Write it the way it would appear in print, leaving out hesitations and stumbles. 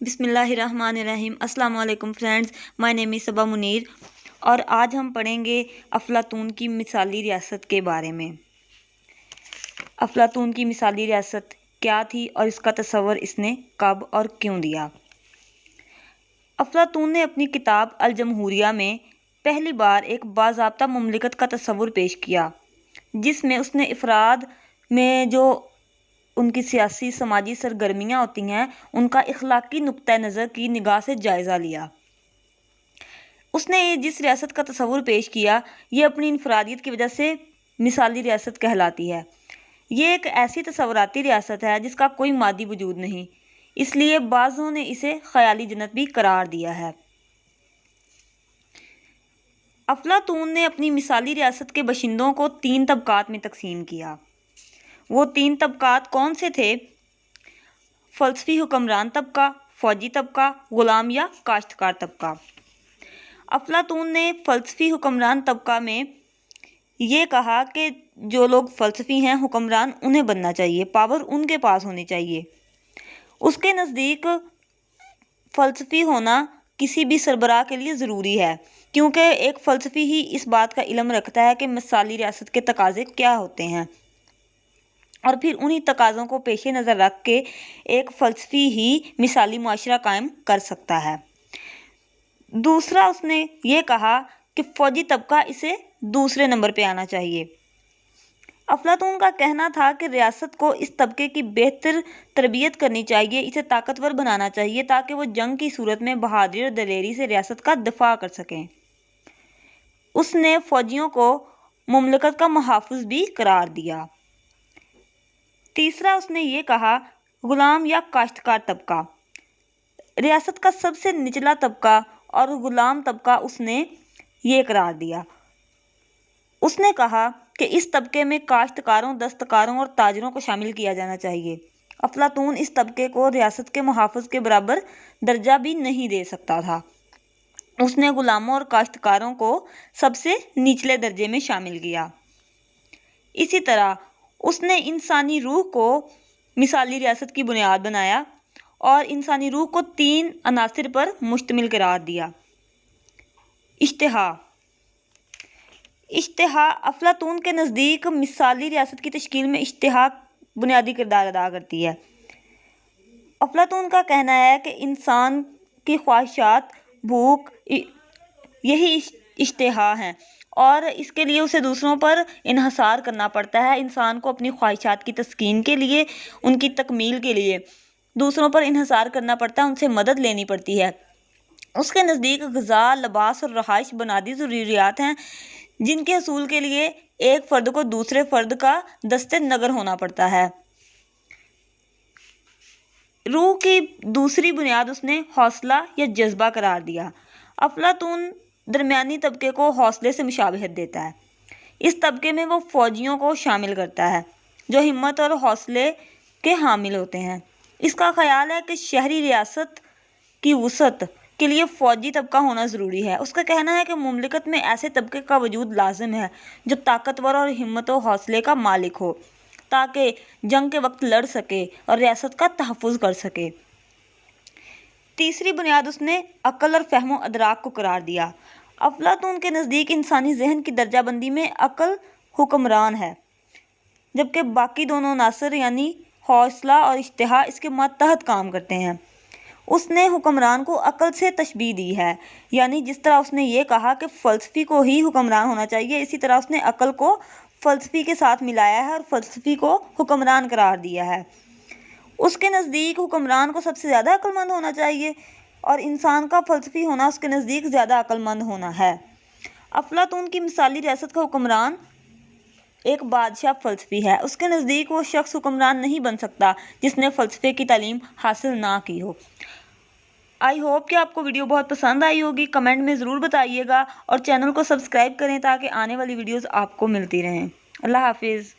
बिस्मिल्लाहिर्रहमानिर्रहीम। अस्सलाम वालेकुम फ्रेंड्स, माय नेम इज़ सबा मुनीर और आज हम पढ़ेंगे अफलातून की मिसाली रियासत के बारे में। अफलातून की मिसाली रियासत क्या थी और इसका तस्वर इसने कब और क्यों दिया। अफलातून ने अपनी किताब अल जमहूरिया में पहली बार एक बाज़ाब्ता मुमलिकत का तस्वुर पेश किया, जिसमें उसने अफराद में जो उनकी सियासी समाजी सरगर्मियाँ होती हैं उनका इखलाकी नुक्ता नज़र की निगाह से जायज़ा लिया। उसने जिस रियासत का तस्वुर पेश किया ये अपनी इनफरादियत की वजह से मिसाली रियासत कहलाती है। ये एक ऐसी तस्वुराती रियासत है जिसका कोई मादी वजूद नहीं, इसलिए बाज़ों ने इसे ख़याली जन्नत भी करार दिया है। अफलातून ने अपनी मिसाली रियासत के बशिंदों को 3 तबकात में तकसीम किया। वो 3 तबकात कौन से थे? फ़लसफ़ी हुक्मरान तबका, फ़ौजी तबका, ग़ुलाम या काश्तकार तबका। अफलातून ने फ़लसफ़ी हुक्मरान तबका में ये कहा कि जो लोग फ़लसफ़ी हैं हुक्मरान उन्हें बनना चाहिए, पावर उनके पास होनी चाहिए। उसके नज़दीक फ़लसफ़ी होना किसी भी सरबराह के लिए ज़रूरी है, क्योंकि एक फ़लसफ़ी ही इस बात का इल्म रखता है कि मिसाली रियासत के तकाज़े क्या होते हैं और फिर उन्हीं तकाज़ों को पेश नज़र रख के एक फ़लसफ़ी ही मिसाली मुआशरा कायम कर सकता है। दूसरा उसने ये कहा कि फ़ौजी तबका इसे दूसरे नंबर पे आना चाहिए। अफलातून का कहना था कि रियासत को इस तबके की बेहतर तरबियत करनी चाहिए, इसे ताकतवर बनाना चाहिए ताकि वो जंग की सूरत में बहादुरी और दलेरी से रियासत का दफा कर सकें। उसने फ़ौजियों को मुमलिकत का मुहाफ़िज़ भी करार दिया। तीसरा उसने ये कहा ग़ुलाम या काश्तकार तबका, रियासत का सबसे निचला तबका और ग़ुलाम तबका उसने ये करार दिया। उसने कहा कि इस तबके में काश्तकारों, दस्तकारों और ताजरों को शामिल किया जाना चाहिए। अफलातून इस तबके को रियासत के मुहाफ़िज़ के बराबर दर्जा भी नहीं दे सकता था। उसने ग़ुलामों और काश्तकारों को सबसे निचले दर्जे में शामिल किया। इसी तरह उसने इंसानी रूह को मिसाली रियासत की बुनियाद बनाया और इंसानी रूह को 3 अनासिर पर मुश्तमिल करार दिया। इश्तिहा अफलातून के नज़दीक मिसाली रियासत की तश्कील में इश्तिहा बुनियादी किरदार अदा करती है। अफलातून का कहना है कि इंसान की ख्वाहिशात, भूख यही इश्तिहा हैं और इसके लिए उसे दूसरों पर इन्हसार करना पड़ता है। इंसान को अपनी ख्वाहिशात की तस्कीन के लिए, उनकी तकमील के लिए दूसरों पर इन्हसार करना पड़ता है, उनसे मदद लेनी पड़ती है। उसके नज़दीक ग़िज़ा, लिबास और रहाइश बुनियादी ज़रूरियात हैं जिनके हसूल के लिए एक फ़र्द को दूसरे फ़र्द का दस्ते नगर होना पड़ता है। रूह की दूसरी बुनियाद उसने हौसला या जज्बा करार दिया। अफलातून दरमियानी तबके को हौसले से मुशाबहत देता है। इस तबके में वो फ़ौजियों को शामिल करता है जो हिम्मत और हौसले के हामिल होते हैं। इसका ख़याल है कि शहरी रियासत की वसअत के लिए फ़ौजी तबका होना ज़रूरी है। उसका कहना है कि मुमलिकत में ऐसे तबके का वजूद लाजिम है जो ताकतवर और हिम्मत और हौसले का मालिक हो, ताकि जंग के वक्त लड़ सके और रियासत का तहफ़्फ़ुज़ कर सके। तीसरी बुनियाद उसने अक़ल और फ़हम व अदराक को करार दिया। अफलातून के नज़दीक इंसानी जहन की दर्जाबंदी में अक़ल हुक्मरान है, जबकि बाकी दोनों अनासर यानी हौसला और इश्तिहा इसके मातहत काम करते हैं। उसने हुक्मरान को अक़ल से तशबीह दी है, यानी जिस तरह उसने ये कहा कि फ़लसफ़ी को ही हुक्मरान होना चाहिए, इसी तरह उसने अक़ल को फ़लसफ़ी के साथ मिलाया है और फ़लसफ़ी को हुक्मरान करार दिया है। उसके नज़दीक हुक्मरान को सबसे ज़्यादा अक्लमंद होना चाहिए और इंसान का फ़लसफ़ी होना उसके नज़दीक ज़्यादा अक्लमंद होना है। अफलातून की मिसाली रियासत का हुक्मरान एक बादशाह फ़लसफ़ी है। उसके नज़दीक वो शख्स हुक्मरान नहीं बन सकता जिसने फ़लसफ़े की तालीम हासिल ना की हो। आई होप कि आपको वीडियो बहुत पसंद आई होगी। कमेंट में ज़रूर बताइएगा और चैनल को सब्सक्राइब करें ताकि आने वाली वीडियोज़ आपको मिलती रहें। अल्लाह हाफिज़।